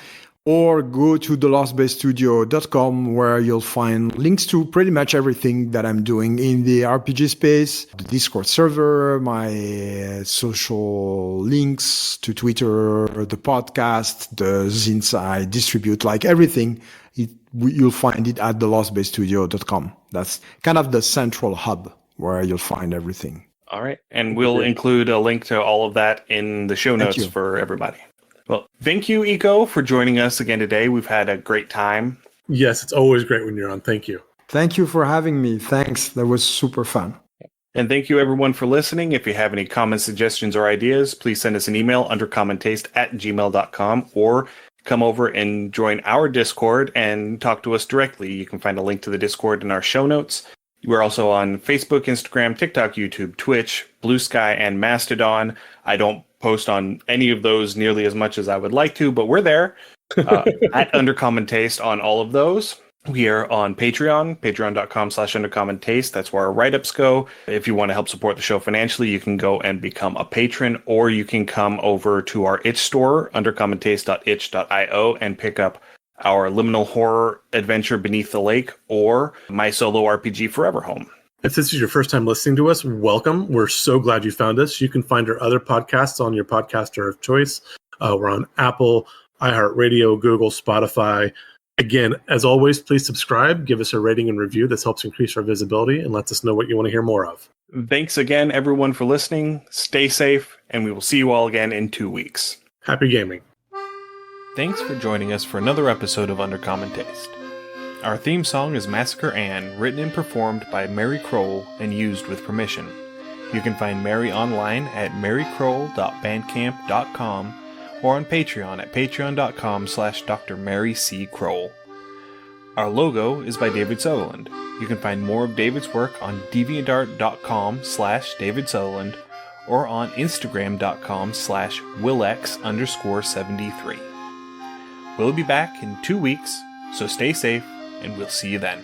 or go to thelostbaystudio.com where you'll find links to pretty much everything that I'm doing in the RPG space, the Discord server, my social links to Twitter, the podcast, the zines I distribute, like everything. You'll find it at thelostbaystudio.com. That's kind of the central hub where you'll find everything. All right. And we'll include a link to all of that in the show notes for everybody. Well, thank you, Eco, for joining us again today. We've had a great time. Yes, it's always great when you're on. Thank you. Thank you for having me. Thanks. That was super fun. And thank you, everyone, for listening. If you have any comments, suggestions, or ideas, please send us an email, undercommontaste@gmail.com, or come over and join our Discord and talk to us directly. You can find a link to the Discord in our show notes. We're also on Facebook, Instagram, TikTok, YouTube, Twitch, Blue Sky, and Mastodon. I don't post on any of those nearly as much as I would like to, but we're there at Undercommon Taste on all of those. We are on Patreon, patreon.com/undercommon taste. That's where our write-ups go. If you want to help support the show financially, you can go and become a patron, or you can come over to our itch store, undercommontaste.itch.io, and pick up our liminal horror adventure Beneath the Lake or my solo RPG Forever Home. If this is your first time listening to us, welcome. We're so glad you found us. You can find our other podcasts on your podcaster of choice. We're on Apple, iHeartRadio, Google, Spotify. Again, as always, please subscribe, give us a rating and review. This helps increase our visibility and lets us know what you want to hear more of. Thanks again, everyone, for listening. Stay safe, and we will see you all again in 2 weeks. Happy gaming. Thanks for joining us for another episode of Undercommon Taste. Our theme song is Massacre Ann, written and performed by Mary Kroll and used with permission. You can find Mary online at marykroll.bandcamp.com or on Patreon at patreon.com/Dr. Mary C. Kroll. Our logo is by David Sutherland. You can find more of David's work on deviantart.com/David Sutherland or on instagram.com/Willex_73. We'll be back in 2 weeks, so stay safe, and we'll see you then.